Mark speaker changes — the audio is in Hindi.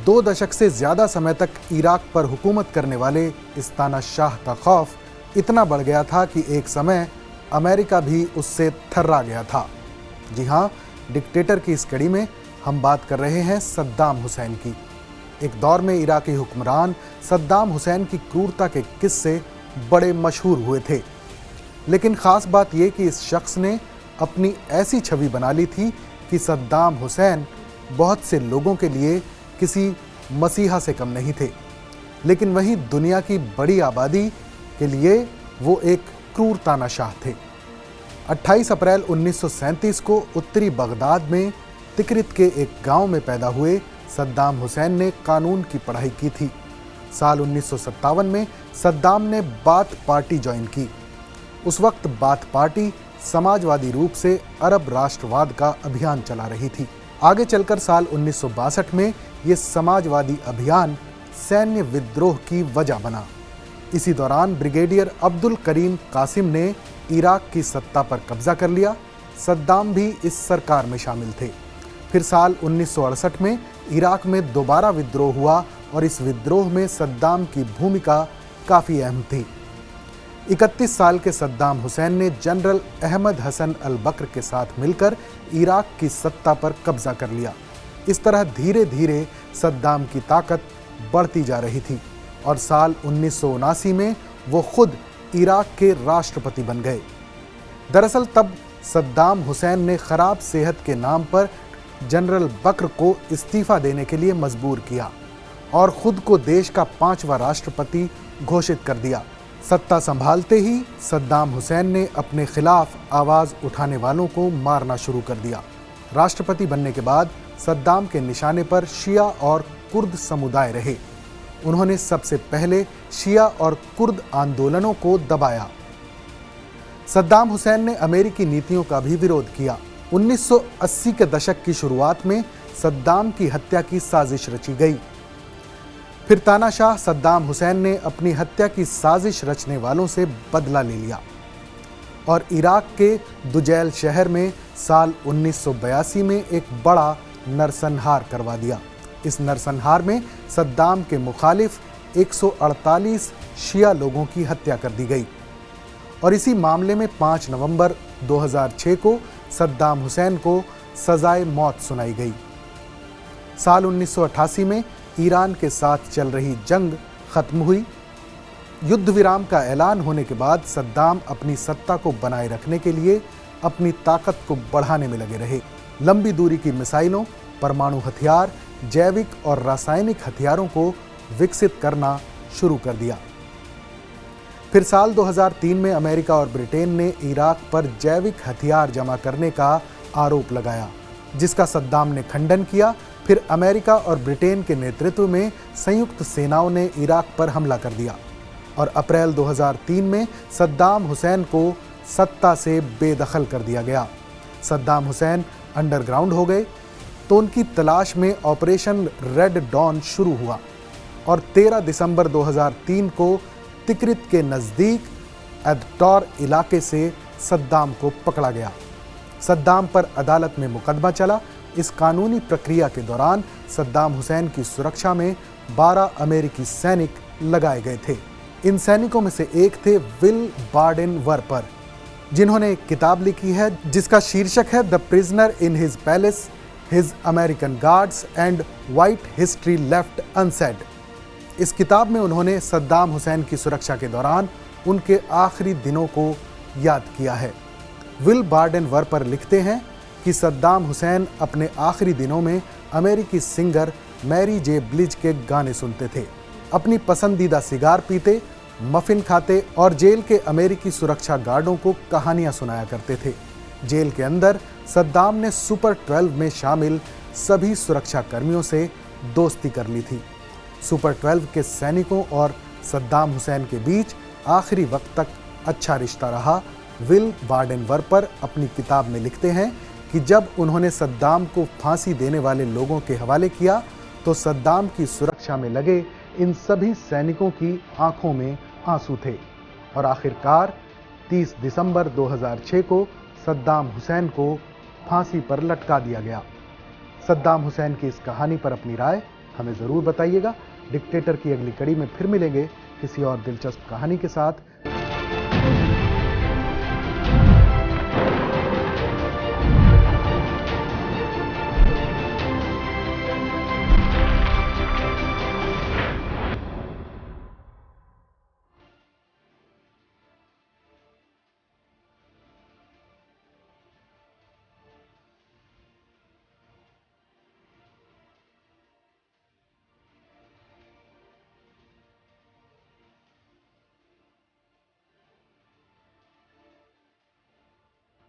Speaker 1: 2 दशक से ज्यादा समय तक इराक पर हुकूमत करने वाले इस तानाशाह का खौफ इतना बढ़ गया था कि एक समय अमेरिका भी उससे थर्रा गया था। जी हाँ, डिक्टेटर की इस कड़ी में हम बात कर रहे हैं सद्दाम हुसैन की। एक दौर में इराकी हुक्मरान सद्दाम हुसैन की क्रूरता के किस्से बड़े मशहूर हुए थे, लेकिन ख़ास बात यह कि इस शख्स ने अपनी ऐसी छवि बना ली थी कि सद्दाम हुसैन बहुत से लोगों के लिए किसी मसीहा से कम नहीं थे, लेकिन वहीं दुनिया की बड़ी आबादी के लिए वो एक क्रूर तानाशाह थे। 28 अप्रैल 1937 को उत्तरी बगदाद में तिकरित के एक गांव में पैदा हुए सद्दाम हुसैन ने कानून की पढ़ाई की थी। साल 1957 में सद्दाम ने बाथ पार्टी ज्वाइन की। उस वक्त बाथ पार्टी समाजवादी रूप से अरब राष्ट्रवाद का अभियान चला रही थी। आगे चलकर साल 1962 में ये समाजवादी अभियान सैन्य विद्रोह की वजह बना। इसी दौरान ब्रिगेडियर अब्दुल करीम कासिम ने इराक की सत्ता पर कब्जा कर लिया। सद्दाम भी इस सरकार में शामिल थे। फिर साल 1968 में इराक में दोबारा विद्रोह हुआ और इस विद्रोह में सद्दाम की भूमिका काफ़ी अहम थी। 31 साल के सद्दाम हुसैन ने जनरल अहमद हसन अल बकर के साथ मिलकर इराक की सत्ता पर कब्जा कर लिया। इस तरह धीरे धीरे सद्दाम की ताकत बढ़ती जा रही थी और साल 1979 में वो खुद इराक के राष्ट्रपति बन गए। दरअसल तब सद्दाम हुसैन ने खराब सेहत के नाम पर जनरल बकर को इस्तीफा देने के लिए मजबूर किया और खुद को देश का 5वां राष्ट्रपति घोषित कर दिया। सत्ता संभालते ही सद्दाम हुसैन ने अपने खिलाफ आवाज़ उठाने वालों को मारना शुरू कर दिया। राष्ट्रपति बनने के बाद सद्दाम के निशाने पर शिया और कुर्द समुदाय रहे। उन्होंने सबसे पहले शिया और कुर्द आंदोलनों को दबाया। सद्दाम हुसैन ने अमेरिकी नीतियों का भी विरोध किया। 1980 के दशक की शुरुआत में सद्दाम की हत्या की साजिश रची गई। फिर तानाशाह सद्दाम हुसैन ने अपनी हत्या की साजिश रचने वालों से बदला ले लिया और इराक के दुजैल शहर में साल 1982 में एक बड़ा नरसंहार करवा दिया। इस नरसंहार में सद्दाम के मुखालिफ 148 शिया लोगों की हत्या कर दी गई और इसी मामले में 5 नवंबर 2006 को सद्दाम हुसैन को सजाए मौत सुनाई गई। साल 1988 में ईरान के साथ चल रही जंग खत्म हुई। युद्ध विराम का ऐलान होने के बाद सद्दाम अपनी सत्ता को बनाए रखने के लिए अपनी ताकत को बढ़ाने में लगे रहे। लंबी दूरी की मिसाइलों, परमाणु हथियार, जैविक और रासायनिक हथियारों को विकसित करना शुरू कर दिया। फिर साल 2003 में अमेरिका और ब्रिटेन ने इराक पर जैविक हथियार जमा करने का आरोप लगाया, जिसका सद्दाम ने खंडन किया। फिर अमेरिका और ब्रिटेन के नेतृत्व में संयुक्त सेनाओं ने इराक पर हमला कर दिया और अप्रैल 2003 में सद्दाम हुसैन को सत्ता से बेदखल कर दिया गया। सद्दाम हुसैन अंडरग्राउंड हो गए तो उनकी तलाश में ऑपरेशन रेड डॉन शुरू हुआ और 13 दिसंबर 2003 को तिकरित के नज़दीक एदटौर इलाके से सद्दाम को पकड़ा गया। सद्दाम पर अदालत में मुकदमा चला। इस कानूनी प्रक्रिया के दौरान सद्दाम हुसैन की सुरक्षा में 12 अमेरिकी सैनिक लगाए गए थे। इन सैनिकों में से एक थे विल बार्डेन वर्पर, जिन्होंने एक किताब लिखी है जिसका शीर्षक है the prisoner in his palace, his American guards and white history left unsaid. इस किताब में उन्होंने सद्दाम हुसैन की सुरक्षा के दौरान उनके आखिरी दिनों को याद किया है। विल बार्डेन वर्पर लिखते हैं कि सद्दाम हुसैन अपने आखिरी दिनों में अमेरिकी सिंगर मैरी जे ब्लिज के गाने सुनते थे, अपनी पसंदीदा सिगार पीते, मफिन खाते और जेल के अमेरिकी सुरक्षा गार्डों को कहानियां सुनाया करते थे। जेल के अंदर सद्दाम ने सुपर 12 में शामिल सभी सुरक्षा कर्मियों से दोस्ती कर ली थी। सुपर 12 के सैनिकों और सद्दाम हुसैन के बीच आखिरी वक्त तक अच्छा रिश्ता रहा। विल बार्डेन वर्पर अपनी किताब में लिखते हैं कि जब उन्होंने सद्दाम को फांसी देने वाले लोगों के हवाले किया तो सद्दाम की सुरक्षा में लगे इन सभी सैनिकों की आंखों में आंसू थे और आखिरकार 30 दिसंबर 2006 को सद्दाम हुसैन को फांसी पर लटका दिया गया। सद्दाम हुसैन की इस कहानी पर अपनी राय हमें ज़रूर बताइएगा। डिक्टेटर की अगली कड़ी में फिर मिलेंगे किसी और दिलचस्प कहानी के साथ।